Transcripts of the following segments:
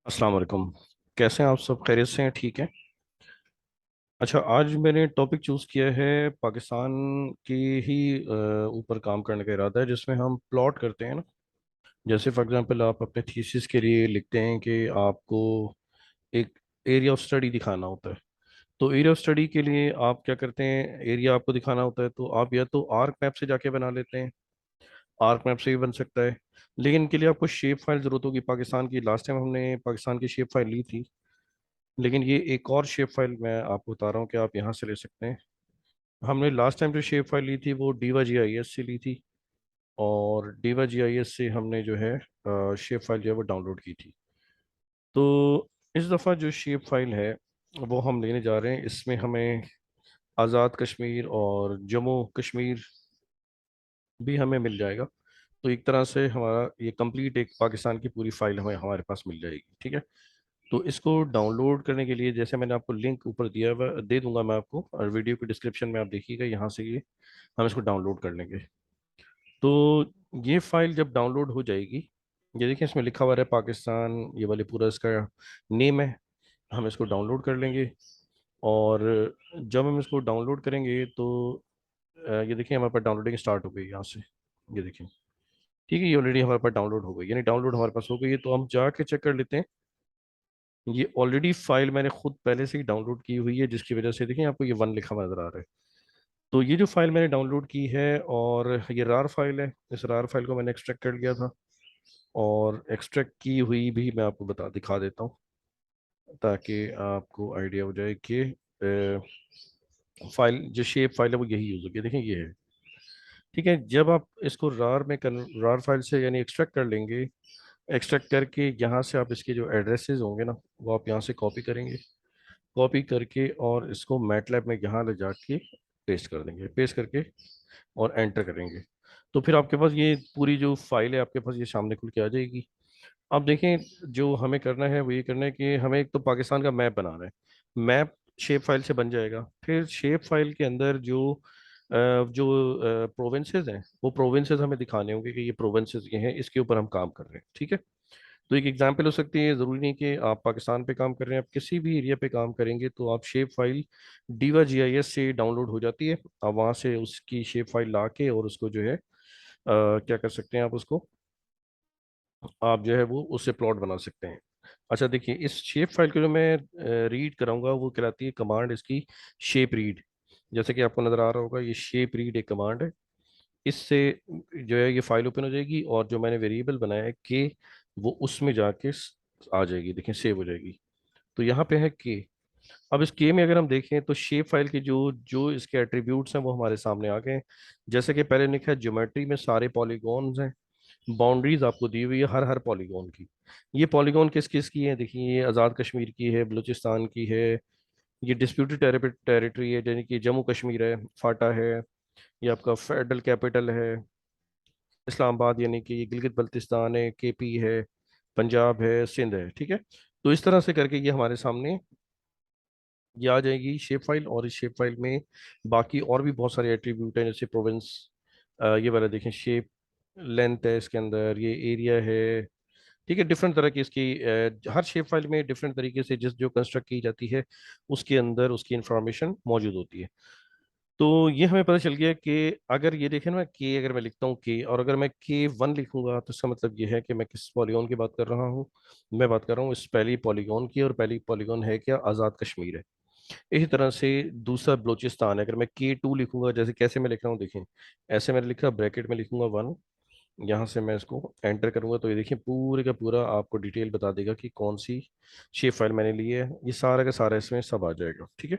अस्सलाम वालेकुम। कैसे हैं आप? सब खैरियत से हैं? ठीक है। अच्छा, आज मैंने टॉपिक चूज़ किया है पाकिस्तान की ही ऊपर काम करने का इरादा है, जिसमें हम प्लॉट करते हैं ना। जैसे फॉर एग्जांपल आप अपने थीसिस के लिए लिखते हैं कि आपको एक एरिया ऑफ स्टडी दिखाना होता है। तो एरिया ऑफ स्टडी के लिए आप क्या करते हैं? एरिया आपको दिखाना होता है तो आप या तो आर्क मैप से जाके बना लेते हैं। आर्क मैप से भी बन सकता है, लेकिन इनके लिए आपको शेप फाइल ज़रूरत होगी। पाकिस्तान की लास्ट टाइम हमने पाकिस्तान की शेप फाइल ली थी, लेकिन ये एक और शेप फाइल मैं आपको बता रहा हूँ कि आप यहाँ से ले सकते हैं। हमने लास्ट टाइम जो शेप फाइल ली थी वो डीवा जी आई एस से ली थी, और डीवा जी आई एस से हमने जो है शेप फाइल जो है वो डाउनलोड की थी। तो इस दफ़ा जो शेप फाइल है वो हम लेने जा रहे हैं। इसमें हमें आज़ाद कश्मीर और जम्मू कश्मीर भी हमें मिल जाएगा। तो एक तरह से हमारा ये कंप्लीट एक पाकिस्तान की पूरी फाइल हमें हमारे पास मिल जाएगी। ठीक है। तो इसको डाउनलोड करने के लिए जैसे मैंने आपको लिंक ऊपर दिया हुआ दे दूंगा मैं आपको, और वीडियो के डिस्क्रिप्शन में आप देखिएगा, यहाँ से ये हम इसको डाउनलोड कर लेंगे। तो ये फाइल जब डाउनलोड हो जाएगी, ये देखिए इसमें लिखा हुआ है पाकिस्तान, ये वाले पूरा इसका नेम है। हम इसको डाउनलोड कर लेंगे, और जब हम इसको डाउनलोड करेंगे तो ये देखिए हमारे पास डाउनलोडिंग स्टार्ट हो गई यहाँ से। ये देखिए, ठीक है, ये ऑलरेडी हमारे पास डाउनलोड हो गई, यानी डाउनलोड हमारे पास हो गई है। तो हम जाके चेक कर लेते हैं। ये ऑलरेडी फाइल मैंने खुद पहले से ही डाउनलोड की हुई है, जिसकी वजह से देखिए आपको ये वन लिखा हुआ नजर आ रहा है। तो ये जो फाइल मैंने डाउनलोड की है, और ये रार फाइल है, इस रार फाइल को मैंने एक्सट्रैक्ट कर लिया था, और एक्सट्रैक्ट की हुई भी मैं आपको बता दिखा देता हूँ, ताकि आपको आइडिया हो जाए कि फाइल जो शेप फाइल है वो यही यूज़ होगी। देखिए ये है। ठीक है। जब आप इसको रार में रार फाइल से यानी एक्सट्रैक्ट कर लेंगे, एक्सट्रैक्ट करके यहाँ से आप इसके जो एड्रेसेस होंगे ना, वो आप यहाँ से कॉपी करेंगे। कॉपी करके और इसको मैटलैब में यहाँ ले जाके पेस्ट कर देंगे। पेस्ट करके और एंटर करेंगे, तो फिर आपके पास ये पूरी जो फाइल है आपके पास ये सामने खुल के आ जाएगी। अब देखें, जो हमें करना है वो ये करना है कि हमें एक तो पाकिस्तान का मैप बनाना है। मैप शेप फाइल से बन जाएगा। फिर शेप फाइल के अंदर जो प्रोविंसेस हैं, वो प्रोविंसेस हमें दिखाने होंगे कि ये प्रोविंसेस ये हैं, इसके ऊपर हम काम कर रहे हैं। ठीक है। तो एक एग्जांपल हो सकती है, ज़रूरी नहीं कि आप पाकिस्तान पे काम कर रहे हैं, आप किसी भी एरिया पे काम करेंगे तो आप shape file DIVA G I S से डाउनलोड हो जाती है। आप वहाँ से उसकी शेप फाइल ला के और उसको जो है क्या कर सकते हैं, आप उसको आप जो है वो उससे प्लॉट बना सकते हैं। अच्छा देखिए, इस शेप फाइल को जो मैं रीड कराऊंगा वो कहलाती है कमांड इसकी, शेप रीड। जैसे कि आपको नज़र आ रहा होगा, ये शेप रीड एक कमांड है। इससे जो है ये फाइल ओपन हो जाएगी, और जो मैंने वेरिएबल बनाया है के, वो उसमें जाके आ जाएगी। देखें सेव हो जाएगी। तो यहाँ पे है के। अब इस के में अगर हम देखें तो शेप फाइल के जो जो इसके एट्रीब्यूट्स हैं वो हमारे सामने आ गए हैं। जैसे कि पहले लिखा है ज्योमेट्री में सारे पॉलीगॉन्स हैं। बाउंड्रीज आपको दी हुई है हर हर पॉलीगॉन की। ये पॉलीगॉन किस किस की है? देखिए, ये आज़ाद कश्मीर की है, बलूचिस्तान की है, ये डिस्प्यूटेड टेरिटरी है यानी कि जम्मू कश्मीर है, फाटा है, ये आपका फेडरल कैपिटल है इस्लामाबाद, यानी कि ये गिलगित बल्तिस्तान है, केपी है, पंजाब है, सिंध है। ठीक है। तो इस तरह से करके ये हमारे सामने ये आ जाएगी शेप फाइल, और इस शेप फाइल में बाकी और भी बहुत सारे एट्रीब्यूट हैं, जैसे प्रोविंस, ये वाला देखें शेप, लेंथ है इसके अंदर, ये एरिया है। ठीक है। डिफरेंट तरह की इसकी हर शेप फाइल में डिफरेंट तरीके से जिस जो कंस्ट्रक्ट की जाती है उसके अंदर उसकी इंफॉर्मेशन मौजूद होती है। तो ये हमें पता चल गया कि अगर ये देखें ना, के अगर मैं लिखता हूँ के, और अगर मैं के वन लिखूंगा तो इसका मतलब ये है कि मैं किस पॉलीगॉन की बात कर रहा हूँ। मैं बात कर रहा हूँ इस पहली पॉलीगॉन की, और पहली पॉलीगॉन है क्या? आज़ाद कश्मीर है। इसी तरह से दूसरा बलूचिस्तान है। अगर मैं के टू लिखूंगा, जैसे कैसे मैं लिख रहा हूँ देखें, ऐसे मैंने लिखा, ब्रैकेट में लिखूंगा वन, यहाँ से मैं इसको एंटर करूंगा तो ये देखिए पूरे का पूरा आपको डिटेल बता देगा कि कौन सी शेप फाइल मैंने ली है। ये सारा का सारा इसमें सब आ जाएगा। ठीक है।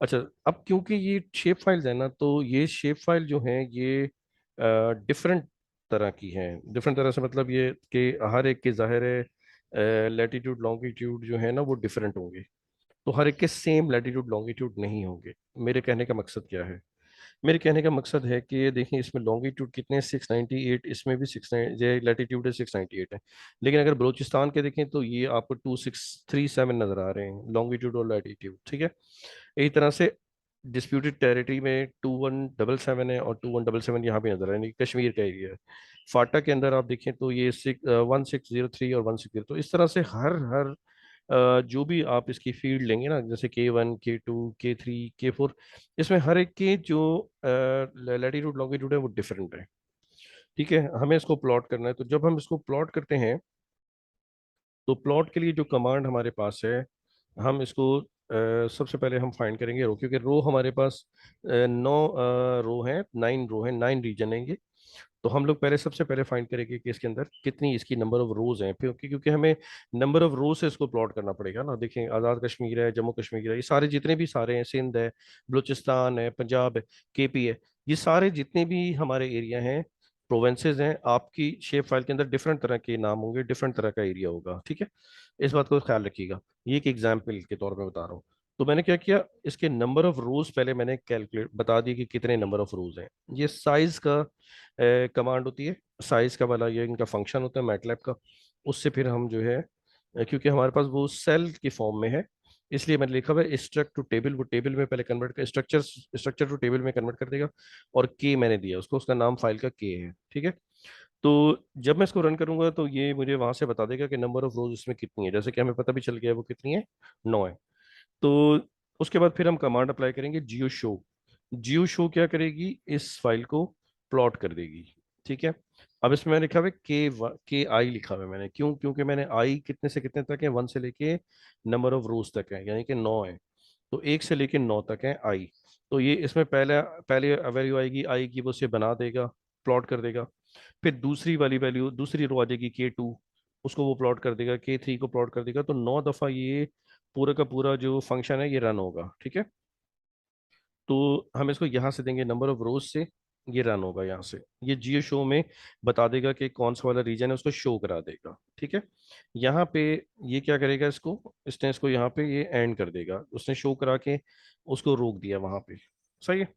अच्छा, अब क्योंकि ये शेप फाइल्स है ना, तो ये शेप फाइल जो हैं ये डिफरेंट तरह की हैं। डिफरेंट तरह से मतलब ये कि हर एक के ज़ाहिर है लैटिट्यूड लॉन्गिट्यूड जो है ना वो डिफरेंट होंगे। तो हर एक के सेम लैटिट्यूड लॉन्गिट्यूड नहीं होंगे। मेरे कहने का मकसद क्या है? मेरे कहने का मकसद है कि देखिए इसमें लॉन्गिट्यूड कितने हैं? 698, इसमें भी 69, ये लैटिट्यूड है 698 है। लेकिन अगर बलूचिस्तान के देखें तो ये आपको 2637 नज़र आ रहे हैं, लॉन्गिट्यूड और लैटिट्यूड। ठीक है। इसी तरह से डिस्प्यूटेड टेरिटरी में 2177 है और 2177 यहाँ पे नजर है, यानी कि कश्मीर का एरिया है। फाटा के अंदर आप देखें तो ये 1603 और 160, तो इस तरह से हर हर जो भी आप इसकी फील्ड लेंगे ना, जैसे K1 K2 K3 K4, इसमें हर एक के जो लैटिट्यूड लॉन्गिट्यूड है वो डिफरेंट है। ठीक है, हमें इसको प्लॉट करना है, तो जब हम इसको प्लॉट करते हैं तो प्लॉट के लिए जो कमांड हमारे पास है, हम इसको सबसे पहले हम फाइंड करेंगे रो, क्योंकि रो हमारे पास 9 रो है, 9 रो है, 9 रीजन है ये। तो हम लोग पहले सबसे पहले फाइंड करेंगे कि इसके अंदर कितनी इसकी नंबर ऑफ रोज हैं, क्योंकि क्योंकि हमें नंबर ऑफ रोज से इसको प्लॉट करना पड़ेगा ना। देखें, आज़ाद कश्मीर है, जम्मू कश्मीर है, ये सारे जितने भी सारे हैं, सिंध है, बलूचिस्तान है, पंजाब है, KP है, ये सारे जितने भी हमारे एरिया हैं, प्रोवेंसेज हैं, आपकी शेप फाइल के अंदर डिफरेंट तरह के नाम होंगे, डिफरेंट तरह का एरिया होगा। ठीक है, इस बात को ख्याल रखिएगा। ये एक एग्जाम्पल के तौर पे बता रहा हूँ। तो मैंने क्या किया, इसके नंबर ऑफ रोज पहले मैंने कैलकुलेट बता दी कि कितने नंबर ऑफ रोज हैं। ये साइज का कमांड होती है, साइज का वाला ये इनका फंक्शन होता है मैटलैब का। उससे फिर हम जो है क्योंकि हमारे पास वो सेल की फॉर्म में है, इसलिए मैंने लिखा हुआ है स्ट्रक्ट टू टेबल, वो टेबल में पहले कन्वर्ट कर, स्ट्रक्चर टू टेबल में कन्वर्ट कर देगा। और के मैंने दिया उसको, उसका नाम फाइल का के है। ठीक है, तो जब मैं इसको रन करूंगा तो ये मुझे वहां से बता देगा कि नंबर ऑफ रोज इसमें कितनी है, जैसे कि हमें पता भी चल गया वो कितनी है, 9 है। तो उसके बाद फिर हम कमांड अप्लाई करेंगे जियो शो। जियो शो क्या करेगी, इस फाइल को प्लॉट कर देगी। ठीक है, अब इसमें मैंने लिखा हुआ है के आई लिखा हुआ है मैंने, क्यों, क्योंकि मैंने आई कितने से कितने तक है, 1 से लेके नंबर ऑफ रोज तक है, यानी कि 9 है। तो 1 से लेके 9 तक है आई। तो ये इसमें पहले पहले वैल्यू आएगी आई की, वो उसे बना देगा, प्लॉट कर देगा। फिर दूसरी वाली वैल्यू, दूसरी रो आ जाएगी K2, उसको वो प्लॉट कर देगा, K3 को प्लॉट कर देगा। तो 9 दफा ये पूरा का पूरा जो फंक्शन है ये रन होगा। ठीक है, तो हम इसको यहाँ से देंगे नंबर ऑफ रोज से, ये रन होगा यहाँ से। ये जियो शो में बता देगा कि कौन सा वाला रीजन है, उसको शो करा देगा। ठीक है, यहाँ पे ये क्या करेगा, इसको इसने इसको यहाँ पे ये एंड कर देगा, उसने शो करा के उसको रोक दिया वहां पे। सही है,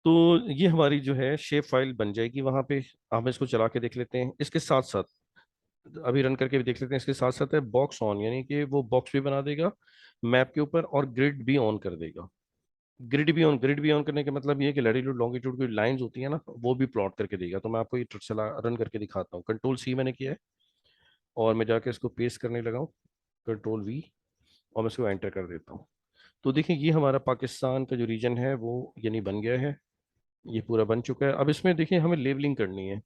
तो ये हमारी जो है शेप फाइल बन जाएगी वहां पे। हम इसको चला के देख लेते हैं, इसके साथ साथ अभी रन करके भी देख लेते हैं। इसके साथ साथ है बॉक्स ऑन, यानी कि वो बॉक्स भी बना देगा मैप के ऊपर, और ग्रिड भी ऑन कर देगा। ग्रिड भी ऑन करने का मतलब ये है कि लैटिट्यूड लॉन्गिट्यूड की लाइंस होती है ना, वो भी प्लॉट करके देगा। तो मैं आपको ये चला रन करके दिखाता हूँ। कंट्रोल C मैंने किया है, और मैं जाके इसको पेस्ट करने लगा हूँ, कंट्रोल V, और मैं इसको एंटर कर देता हूँ। तो देखिए, ये हमारा पाकिस्तान का जो रीजन है वो यानी बन गया है, ये पूरा बन चुका है। अब इसमें देखिए हमें लेबलिंग करनी है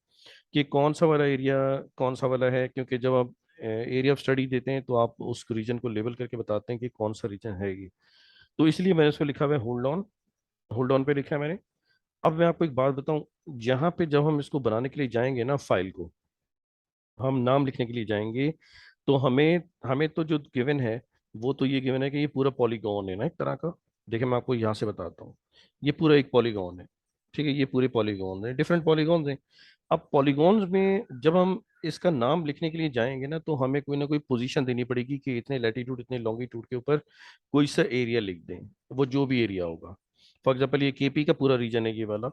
कि कौन सा वाला एरिया कौन सा वाला है, क्योंकि जब आप एरिया ऑफ स्टडी देते हैं तो आप उस रीजन को लेबल करके बताते हैं कि कौन सा रीजन है ये। तो इसलिए मैंने उसको लिखा हुआ है होल्ड ऑन, होल्ड ऑन पे लिखा है मैंने। अब मैं आपको एक बात बताऊं, जहां पे जब हम इसको बनाने के लिए जाएंगे ना, फाइल को हम नाम लिखने के लिए जाएंगे, तो हमें हमें तो जो गिवन है वो तो ये गिवन है कि ये पूरा पॉलीगॉन है ना एक तरह का। देखिए, मैं आपको यहाँ से बताता हूँ, ये पूरा एक पॉलीगॉन है। ठीक है, ये पूरे पॉलीगॉन है, डिफरेंट पॉलीगॉन्स हैं। अब पॉलीगॉन्स में जब हम इसका नाम लिखने के लिए जाएंगे ना, तो हमें कोई ना कोई पोजीशन देनी पड़ेगी कि इतने लैटिट्यूड इतने लॉन्गिट्यूड के ऊपर कोई सा एरिया लिख दें, वो जो भी एरिया होगा। फॉर एग्जाम्पल ये KP का पूरा रीजन है ये वाला,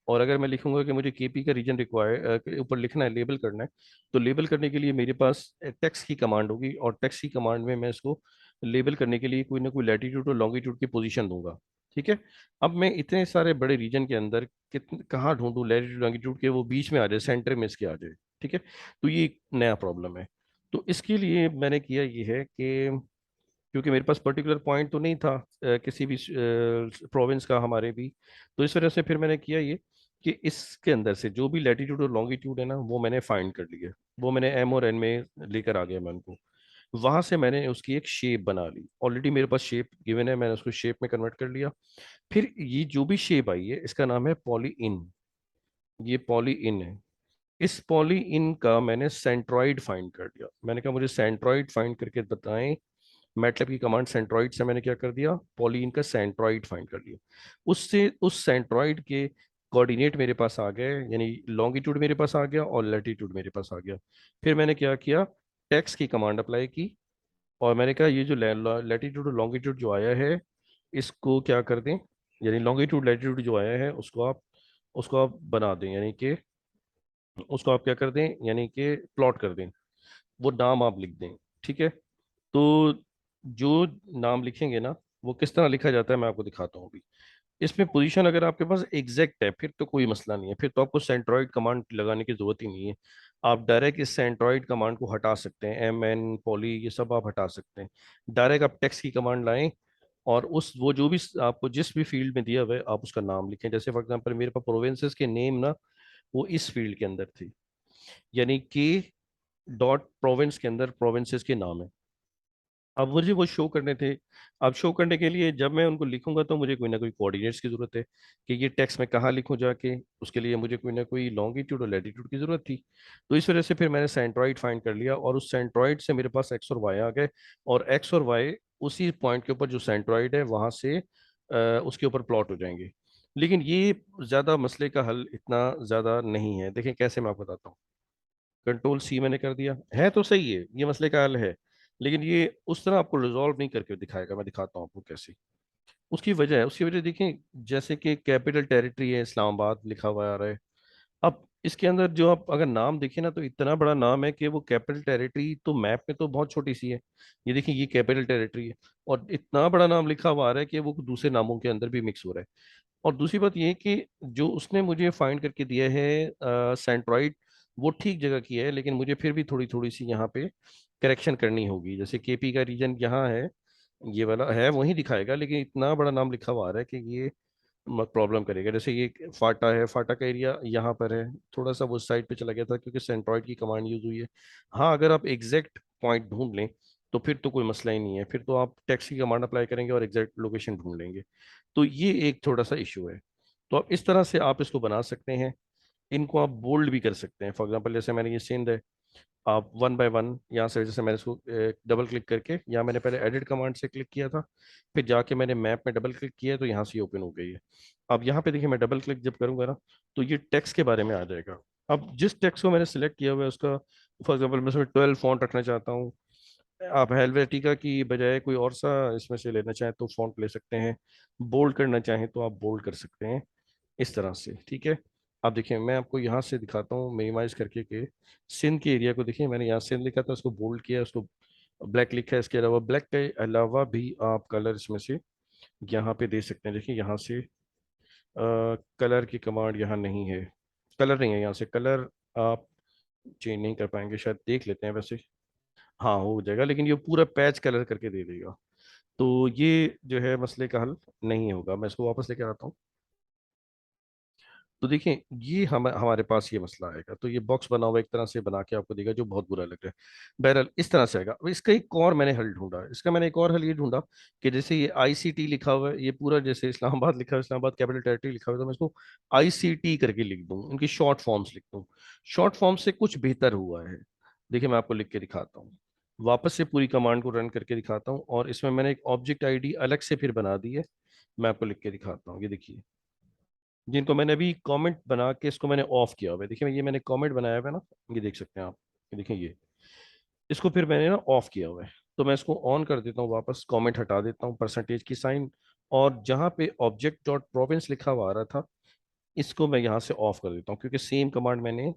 और अगर मैं लिखूंगा कि मुझे KP का रीजन रिक्वायर के ऊपर लिखना है, लेबल करना है, तो लेबल करने के लिए मेरे पास टेक्स्ट की कमांड होगी, और टेक्स्ट की कमांड में मैं इसको लेबल करने के लिए कोई ना कोई लैटिट्यूड और लॉन्गिट्यूड की पोजीशन दूंगा। ठीक है, अब मैं इतने सारे बड़े रीजन के अंदर कितने कहाँ ढूंढूं लैटिट्यूड लॉन्गिट्यूड के, वो बीच में आ जाए, सेंटर में इसके आ जाए। ठीक है, तो ये एक नया प्रॉब्लम है। तो इसके लिए मैंने किया ये है कि क्योंकि मेरे पास पर्टिकुलर पॉइंट तो नहीं था किसी भी प्रोविंस का हमारे भी, तो इस वजह से फिर मैंने किया ये कि इसके अंदर से जो भी लैटिट्यूड और लॉन्गिट्यूड है ना, वो मैंने फाइंड कर लिया, वो मैंने M और N में लेकर आ गया मैं उनको। वहां से मैंने उसकी एक शेप बना ली, ऑलरेडी मेरे पास शेप गिवन है, मैंने उसको शेप में कन्वर्ट कर लिया। फिर ये जो भी शेप आई है इसका नाम है पॉली इन, ये पॉली इन है। इस पॉली इन का मैंने सेंट्रॉइड फाइंड कर लिया, मैंने कहा मुझे सेंट्रॉइड फाइंड करके बताएं। मैटलैब की कमांड सेंट्रॉइड से मैंने क्या कर दिया, पॉलीन का सेंट्रॉइड फाइंड कर लिया। उससे उस सेंट्रॉइड के कोऑर्डिनेट मेरे पास आ गए, यानी लॉन्गिट्यूड मेरे पास आ गया और लैटिट्यूड मेरे पास आ गया। फिर मैंने क्या किया, टेक्स्ट की कमांड अप्लाई की, और मैंने कहा ये जो लैटिट्यूड और लॉन्गिट्यूड जो आया है इसको क्या कर दें, यानी लॉन्गिट्यूड लैटिट्यूड जो आया है उसको आप बना दें, यानी कि उसको आप क्या कर दें, यानी कि प्लॉट कर दें, वो नाम आप लिख दें। ठीक है, तो जो नाम लिखेंगे ना वो किस तरह लिखा जाता है मैं आपको दिखाता हूँ अभी। इसमें पोजीशन अगर आपके पास एग्जैक्ट है फिर तो कोई मसला नहीं है, फिर तो आपको सेंट्रोइड कमांड लगाने की जरूरत ही नहीं है। आप डायरेक्ट इस सेंट्रोइड कमांड को हटा सकते हैं, एम एन पॉली ये सब आप हटा सकते हैं। डायरेक्ट आप टेक्स्ट की कमांड लाएं और उस वो जो भी आपको जिस भी फील्ड में दिया हुआ है आप उसका नाम लिखें। जैसे फॉर एग्जांपल मेरे पास प्रोविंसेस के नेम ना वो इस फील्ड के अंदर थी, यानी कि डॉट प्रोविंस के अंदर प्रोविंसेस के नाम है। अब मुझे वो शो करने थे। अब शो करने के लिए जब मैं उनको लिखूंगा तो मुझे कोई ना कोई कोऑर्डिनेट्स की जरूरत है कि ये टेक्स्ट मैं कहाँ लिखूं जाके। उसके लिए मुझे कोई ना कोई लॉन्गिट्यूड और लैटिट्यूड की जरूरत थी। तो इस वजह से फिर मैंने सेंट्रॉइड फाइंड कर लिया और उस सेंट्रॉइड से मेरे पास एक्स और वाई आ गए। और एक्स और वाई उसी पॉइंट के ऊपर जो सेंट्रॉइड है वहां से उसके ऊपर प्लॉट हो जाएंगे। लेकिन ये ज्यादा मसले का हल इतना ज्यादा नहीं है। देखें कैसे, मैं आपको बताता हूँ। कंट्रोल सी मैंने कर दिया है तो सही है, ये मसले का हल है। लेकिन ये उस तरह आपको रिजॉल्व नहीं करके दिखाएगा, मैं दिखाता हूँ आपको कैसे। उसकी वजह देखें, जैसे कि कैपिटल टेरिटरी है इस्लामाबाद लिखा हुआ आ रहा है। अब इसके अंदर जो आप अगर नाम देखें ना तो इतना बड़ा नाम है कि वो कैपिटल टेरिटरी तो मैप में तो बहुत छोटी सी है। ये देखिए ये कैपिटल टेरिटरी है और इतना बड़ा नाम लिखा हुआ आ रहा है कि वो दूसरे नामों के अंदर भी मिक्स हो रहा है। और दूसरी बात ये है कि जो उसने मुझे फाइंड करके दिया है सेंट्रॉइड, वो ठीक जगह की है, लेकिन मुझे फिर भी थोड़ी थोड़ी सी यहाँ पे करेक्शन करनी होगी। जैसे केपी का रीजन यहाँ है, ये वाला है वही दिखाएगा, लेकिन इतना बड़ा नाम लिखा हुआ आ रहा है कि ये प्रॉब्लम करेगा। जैसे ये फाटा है, फाटा का एरिया यहाँ पर है, थोड़ा सा वो साइड पे चला गया था क्योंकि सेंट्रॉइड की कमांड यूज हुई है। हाँ अगर आप एग्जैक्ट पॉइंट ढूंढ लें तो फिर तो कोई मसला ही नहीं है, फिर तो आप टेक्स्ट की कमांड अप्लाई करेंगे और एग्जैक्ट लोकेशन ढूंढ लेंगे। तो ये एक थोड़ा सा इशू है। तो आप इस तरह से आप इसको बना सकते हैं। इनको आप बोल्ड भी कर सकते हैं। फॉर एग्जांपल जैसे मैंने ये सिंध है, आप वन बाय वन यहाँ से, जैसे मैंने इसको डबल क्लिक करके, यहाँ मैंने पहले एडिट कमांड से क्लिक किया था, फिर जाके मैंने मैप में डबल क्लिक किया तो यहाँ से ओपन हो गई है। अब यहाँ पे देखिए मैं डबल क्लिक जब करूंगा ना तो ये टेक्स्ट के बारे में आ जाएगा। अब जिस टेक्स्ट को मैंने सिलेक्ट किया हुआ है उसका, फॉर एग्जाम्पल मैं उसमें 12 फॉन्ट रखना चाहता हूँ। आप हेलवेटिका की बजाय कोई और सा इसमें से लेना चाहें तो फॉन्ट ले सकते हैं। बोल्ड करना चाहें तो आप बोल्ड कर सकते हैं इस तरह से, ठीक है। आप देखिए मैं आपको यहाँ से दिखाता हूँ मिनिमाइज करके के सिंध के एरिया को। देखिए मैंने यहाँ सिंध लिखा था, उसको बोल्ड किया, उसको ब्लैक लिखा है। इसके अलावा ब्लैक के अलावा भी आप कलर इसमें से यहाँ पे दे सकते हैं। देखिए यहाँ से कलर की कमांड यहाँ नहीं है, कलर नहीं है यहाँ से। कलर आप चेंज नहीं कर पाएंगे शायद, देख लेते हैं वैसे। हाँ हो जाएगा, लेकिन ये पूरा पैच कलर करके दे देगा। तो ये जो है मसले का हल नहीं होगा। मैं इसको वापस लेकर आता हूँ। तो देखिए ये हमारे पास ये मसला आएगा। तो ये बॉक्स बना हुआ एक तरह से बना के आपको देगा जो बहुत बुरा लग रहा है। बहरहाल इस तरह से आएगा। अब इसका एक और मैंने हल ढूंढा, इसका मैंने एक और हल ये ढूंढा कि जैसे ये आईसीटी लिखा हुआ है, ये पूरा जैसे इस्लामाबाद लिखा हुआ है, इस्लामाबाद कैपिटल टेरिटरी लिखा हुआ है, तो मैं इसको आईसीटी करके लिख दूँ, इनकी शॉर्ट फॉर्म्स लिख दूँ। शॉर्ट फॉर्म से कुछ बेहतर हुआ है। देखिए मैं आपको लिख के दिखाता हूँ, वापस से पूरी कमांड को रन करके दिखाता हूँ। और इसमें मैंने एक ऑब्जेक्ट आईडी अलग से फिर बना दी है, मैं आपको लिख के दिखाता हूँ। ये देखिए जिनको मैंने अभी कमेंट बना के इसको मैंने ऑफ किया हुआ है। देखिए ये मैंने कमेंट बनाया हुआ है ना, ये देख सकते हैं आप। ये देखिए ये इसको फिर मैंने ना ऑफ किया हुआ है। तो मैं इसको ऑन कर देता हूँ, वापस कमेंट हटा देता हूँ, परसेंटेज की साइन। और जहाँ पे ऑब्जेक्ट डॉट प्रोविंस लिखा हुआ आ रहा था इसको मैं यहाँ से ऑफ कर देता हूँ, क्योंकि सेम कमांड मैंने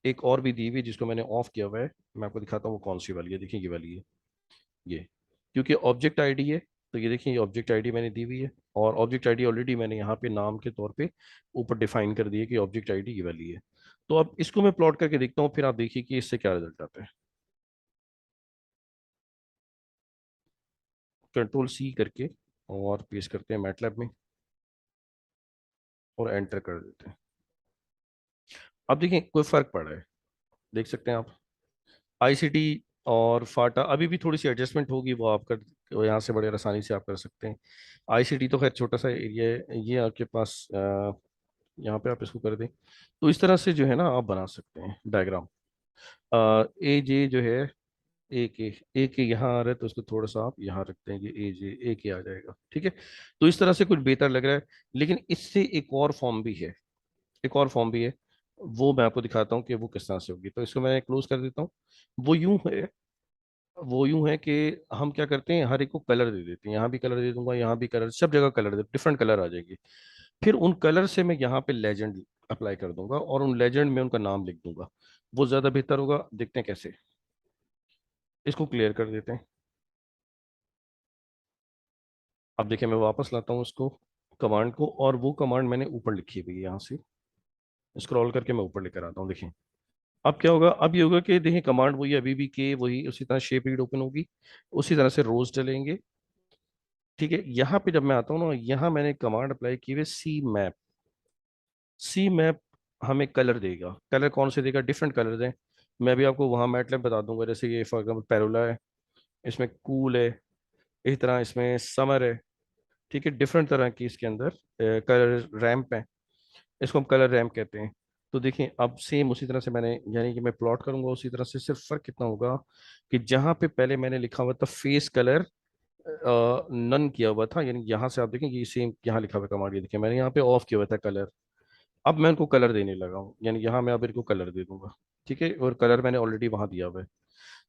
एक और भी दी हुई है जिसको मैंने ऑफ किया हुआ है। मैं आपको दिखाता हूँ वो कौन सी वाली है। देखिए ये वाली है ये, क्योंकि ऑब्जेक्ट आईडी है। तो ये देखिए ये ऑब्जेक्ट आईडी मैंने दी हुई है, और ऑब्जेक्ट आईडी ऑलरेडी मैंने यहाँ पे नाम के तौर पे ऊपर डिफाइन कर दी है कि ऑब्जेक्ट आईडी ये वाली है। तो अब इसको मैं प्लॉट करके देखता हूँ, फिर आप देखिए कि इससे क्या रिजल्ट आता है। कंट्रोल सी करके और पेस्ट करते हैं मैटलैब में और एंटर कर देते हैं। अब देखिए कोई फर्क पड़ा है, देख सकते हैं आप। आईसीटी और फाटा अभी भी थोड़ी सी एडजस्टमेंट होगी, वो आप कर वो यहाँ से बड़े आसानी से आप कर सकते हैं। आईसीटी तो खैर छोटा सा एरिया है, ये आपके पास यहाँ पे आप इसको कर दें। तो इस तरह से जो है ना आप बना सकते हैं डायग्राम। ए जे जो है, एक ए यहाँ आ रहा है तो उसको थोड़ा सा आप यहाँ रखते हैं, ये ए जे एक ए आ जाएगा, ठीक है। तो इस तरह से कुछ बेहतर लग रहा है। लेकिन इससे एक और फॉर्म भी है, एक और फॉर्म भी है। वो मैं आपको दिखाता हूँ कि वो किस तरह से होगी। तो इसको मैं क्लोज कर देता हूँ। वो यूं है वो यूं है कि हम क्या करते हैं, हर एक को कलर दे देते हैं। यहाँ भी कलर दे दूंगा, यहाँ भी कलर, सब जगह कलर दे, डिफरेंट कलर आ जाएंगे। फिर उन कलर से मैं यहाँ पे लेजेंड अप्लाई कर दूंगा और उन लेजेंड में उनका नाम लिख दूंगा। वो ज्यादा बेहतर होगा। देखते हैं कैसे। इसको क्लियर कर देते हैं। अब देखिए मैं वापस लाता हूँ उसको, कमांड को, और वो कमांड मैंने ऊपर लिखी हुई है, यहाँ से स्क्रॉल करके मैं ऊपर लेकर आता हूँ। देखिए अब क्या होगा, अब ये होगा कि देखिए कमांड वही अभी भी के वही उसी तरह शेप रीड ओपन होगी, उसी तरह से रोज डलेंगे। ठीक है, यहाँ पे जब मैं आता हूँ ना, यहाँ मैंने कमांड अप्लाई की हुई सी मैप। सी मैप हमें कलर देगा, कलर कौन से देगा, डिफरेंट कलर दें। मैं भी आपको वहाँ मैटलैब बता दूंगा, जैसे ये फॉर एग्जाम्पल पैरोला है, इसमें कूल है, इस तरह इसमें समर है। ठीक है, डिफरेंट तरह की इसके अंदर कलर रैम्प है, इसको हम कलर रैम्प कहते हैं। तो देखिए अब सेम उसी तरह से मैंने, यानी कि मैं प्लॉट करूंगा उसी तरह से, सिर्फ फर्क कितना होगा कि जहाँ पे पहले मैंने लिखा हुआ था फेस कलर नन किया हुआ था, यानी यहाँ से आप देखें ये सेम यहाँ लिखा हुआ कमांड, ये देखिए मैंने यहाँ पे ऑफ किया हुआ था कलर, अब मैं इनको कलर देने लगा हूँ, यानी यहाँ मैं अब इनको कलर दे दूंगा। ठीक है, और कलर मैंने ऑलरेडी वहां दिया हुआ है।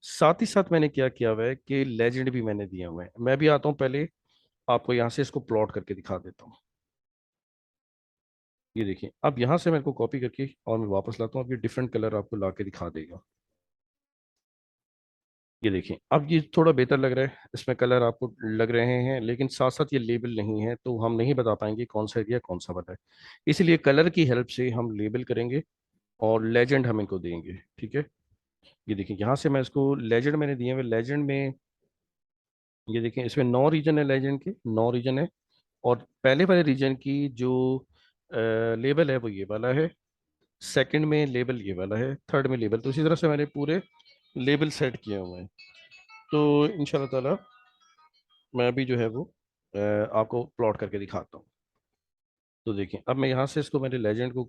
साथ ही साथ मैंने क्या किया हुआ है कि लेजेंड भी मैंने दिए हुए हैं। मैं भी आता हूँ पहले आपको यहाँ से इसको प्लॉट करके दिखा देता हूँ। ये देखिए अब यहाँ से मैं इनको कॉपी करके और मैं वापस लाता हूँ, अब ये डिफरेंट कलर आपको ला के दिखा देगा। ये देखिए अब ये थोड़ा बेहतर लग रहा है, इसमें कलर आपको लग रहे हैं, लेकिन साथ साथ ये लेबल नहीं है, तो हम नहीं बता पाएंगे कौन सा एरिया कौन सा वाला है। इसलिए कलर की हेल्प से हम लेबल करेंगे और लेजेंड हम इनको देंगे। ठीक है, ये देखिए यहाँ से मैं इसको लेजेंड मैंने दिए हुए, लेजेंड में ये देखिए इसमें 9 रीजन है, लेजेंड के 9 रीजन है। और पहले वाले रीजन की जो लेबल है वो ये वाला है, सेकंड में लेबल ये वाला है, थर्ड में लेबल, तो इसी तरह से मैंने पूरे लेबल सेट किए हुए हैं। तो इंशाल्लाह ताला मैं अभी जो है वो आपको प्लॉट करके दिखाता हूँ। तो देखिए अब मैं यहाँ से इसको मैंने लेजेंड को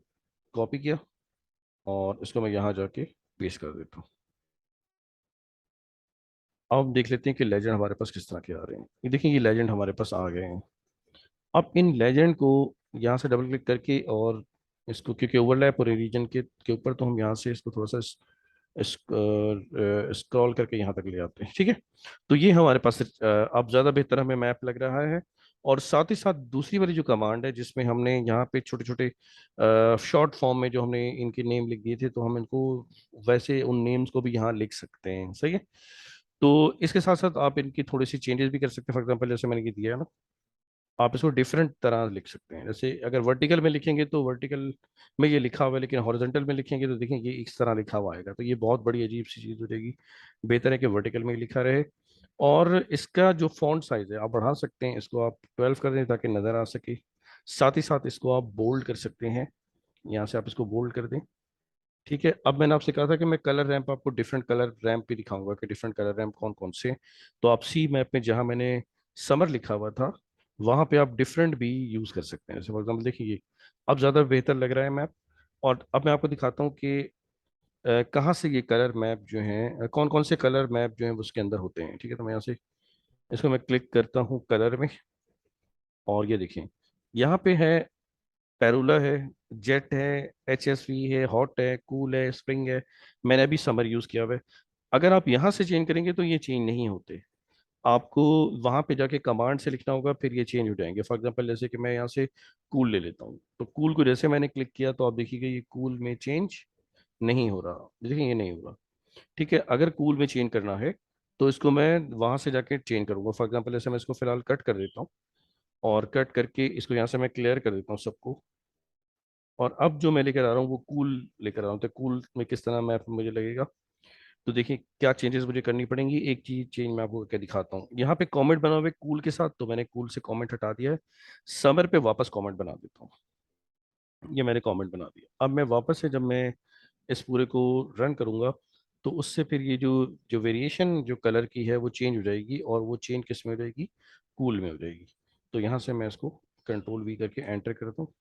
कॉपी किया और इसको मैं यहाँ जाके पेस्ट कर देता हूँ। अब देख लेते हैं कि लेजेंड हमारे पास किस तरह के आ रहे हैं। ये देखिए ये लेजेंड हमारे पास आ गए हैं। अब इन लेजेंड को यहाँ से डबल क्लिक करके और इसको, क्योंकि ओवरलैप हो रही रीजन के ऊपर, तो हम यहाँ से इसको थोड़ा सा स्क्रॉल करके यहाँ तक ले आते हैं। ठीक है, तो ये हमारे पास अब ज़्यादा बेहतर हमें मैप लग रहा है। और साथ ही साथ दूसरी वाली जो कमांड है जिसमें हमने यहाँ पे छोटे छोटे शॉर्ट फॉर्म में जो हमने इनके नेम लिख दिए थे, तो हम इनको वैसे उन नेम्स को भी यहाँ लिख सकते हैं। सही है, तो इसके साथ साथ आप इनकी थोड़ी सी चेंजेस भी कर सकते हैं। फॉर एग्जाम्पल जैसे मैंने ये दिया है ना, आप इसको डिफरेंट तरह लिख सकते हैं। जैसे अगर वर्टिकल में लिखेंगे तो वर्टिकल में ये लिखा हुआ है, लेकिन हॉरिजॉन्टल में लिखेंगे तो देखेंगे ये इस तरह लिखा हुआ आएगा, तो ये बहुत बड़ी अजीब सी चीज़ हो जाएगी। बेहतर है कि वर्टिकल में ही लिखा रहे। और इसका जो फॉन्ट साइज है आप बढ़ा सकते हैं, इसको आप 12 कर दें ताकि नज़र आ सके। साथ ही साथ इसको आप बोल्ड कर सकते हैं, यहाँ से आप इसको बोल्ड कर दें। ठीक है, अब मैंने आपसे कहा था कि मैं कलर रैंप आपको डिफरेंट कलर रैंप भी दिखाऊंगा कि डिफरेंट कलर रैंप कौन कौन से हैं। तो आप सी मैप में जहां मैंने समर लिखा हुआ था वहां पे आप डिफरेंट भी यूज कर सकते हैं। जैसे फॉर एग्जाम्पल देखिए अब ज़्यादा बेहतर लग रहा है मैप। और अब मैं आपको दिखाता हूँ कि कहाँ से ये कलर मैप जो हैं, कौन कौन से कलर मैप जो हैं उसके अंदर होते हैं। ठीक है, तो मैं यहाँ से इसको मैं क्लिक करता हूँ कलर में, और ये देखिए यहाँ पे है पेरूला है, जेट है, HSV है, हॉट है, कूल है, स्प्रिंग है। मैंने अभी समर यूज किया हुआ है। अगर आप यहाँ से चेंज करेंगे तो ये चेंज नहीं होते, आपको वहां पे जाके कमांड से लिखना होगा, फिर ये चेंज हो जाएंगे। फॉर एग्जांपल जैसे कि मैं यहाँ से कूल ले लेता हूँ, तो कूल को जैसे मैंने क्लिक किया तो आप देखिएगा ये कूल में चेंज नहीं हो रहा। देखिए ये नहीं होगा। ठीक है, अगर कूल में चेंज करना है तो इसको मैं वहां से जाके चेंज करूंगा। फॉर एग्जाम्पल जैसे मैं इसको फिलहाल कट कर देता हूँ, और कट करके इसको यहाँ से मैं क्लियर कर देता हूँ सबको। और अब जो मैं लेकर आ रहा हूँ वो कूल लेकर आ रहा हूँ, तो कूल में किस तरह मैप मुझे लगेगा। तो देखिए क्या चेंजेस मुझे करनी पड़ेंगी। एक चीज चेंज मैं आपको करके दिखाता हूँ। यहाँ पे कमेंट बना हुआ है कूल के साथ, तो मैंने कूल से कमेंट हटा दिया है। समर पे वापस कमेंट बना देता हूँ। ये मैंने कमेंट बना दिया। अब मैं वापस से जब मैं इस पूरे को रन करूँगा तो उससे फिर ये जो जो वेरिएशन जो कलर की है वो चेंज हो जाएगी, और वो चेंज किस में हो जाएगी, कूल में हो जाएगी। तो यहाँ से मैं इसको कंट्रोल V करके एंटर करता हूँ।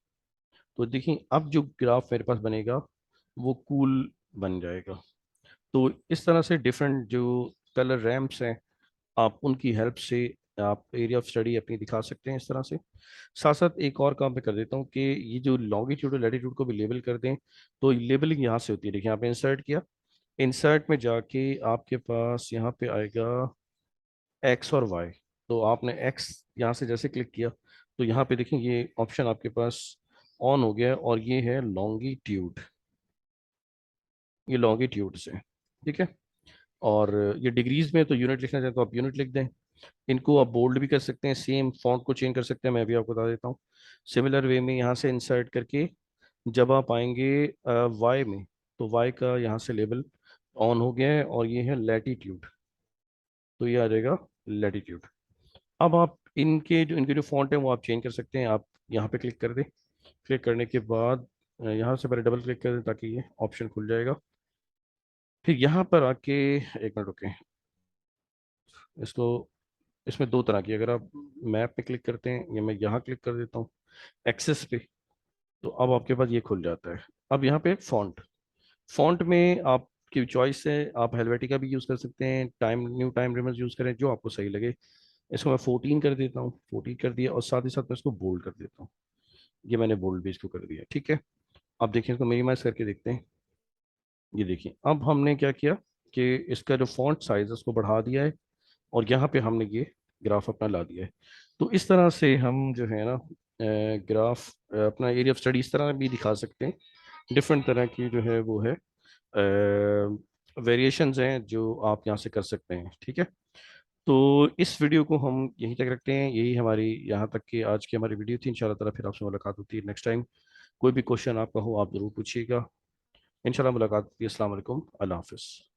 तो देखिए अब जो ग्राफ मेरे पास बनेगा वो कूल बन जाएगा। तो इस तरह से डिफरेंट जो कलर रैम्प्स हैं, आप उनकी हेल्प से आप एरिया ऑफ स्टडी अपनी दिखा सकते हैं इस तरह से। साथ साथ एक और काम मैं कर देता हूँ कि ये जो लॉन्गिट्यूड और लैटिट्यूड को भी लेबल कर दें, तो लेबलिंग यहाँ से होती है। देखिए यहाँ पे इंसर्ट किया, इंसर्ट में जाके आपके पास यहाँ पे आएगा एक्स और वाई। तो आपने एक्स यहाँ से जैसे क्लिक किया तो यहाँ पे देखें ये ऑप्शन आपके पास ऑन हो गया, और ये है लॉन्गिट्यूड, ये लॉन्गिट्यूड से। ठीक है, और ये डिग्रीज में तो यूनिट लिखना चाहें तो आप यूनिट लिख दें। इनको आप बोल्ड भी कर सकते हैं, सेम फॉन्ट को चेंज कर सकते हैं, मैं भी आपको बता देता हूँ। सिमिलर वे में यहाँ से इंसर्ट करके जब आप आएंगे वाई में, तो वाई का यहाँ से लेबल ऑन हो गया है और ये है लैटिट्यूड, तो ये आ जाएगा लैटिट्यूड। अब आप इनके जो फॉन्ट है वो आप चेंज कर सकते हैं। आप यहाँ पे क्लिक कर दें, क्लिक करने के बाद यहाँ से पहले डबल क्लिक कर दें ताकि ये ऑप्शन खुल जाएगा। फिर यहाँ पर आके एक मिनट रुकें, इसको, इसमें दो तरह की, अगर आप मैप पे क्लिक करते हैं या मैं यहाँ क्लिक कर देता हूँ एक्सेस पे, तो अब आपके पास ये खुल जाता है। अब यहाँ पे फॉन्ट, फॉन्ट में आपकी चॉइस है, आप हेलवेटिका भी यूज़ कर सकते हैं, time new time Remus use करें, जो आपको सही लगे। इसको मैं 14 कर देता हूँ, 14 कर दिया, और साथ ही साथ मैं इसको बोल्ड कर देता हूँ। ये मैंने बोल्ड भी इसको कर दिया, ठीक है। अब देखिए, इसको मिनिमाइज करके देखते हैं। ये देखिए, अब हमने क्या किया कि इसका जो फॉन्ट साइज है उसको बढ़ा दिया है, और यहाँ पे हमने ये ग्राफ अपना ला दिया है। तो इस तरह से हम जो है ना ग्राफ अपना एरिया ऑफ स्टडी इस तरह भी दिखा सकते हैं। डिफरेंट तरह की जो है वो है वेरिएशंस हैं जो आप यहाँ से कर सकते हैं, ठीक है। तो इस वीडियो को हम यहीं तक रखते हैं, यही हमारी यहाँ तक की आज की हमारी वीडियो थी। इंशाल्लाह ताला फिर आपसे मुलाकात होती है नेक्स्ट टाइम। कोई भी क्वेश्चन आपका हो आप ज़रूर पूछिएगा। इंशाल्लाह मुलाकात होती है। अस्सलाम वालेकुम, अल्लाह हाफिज़।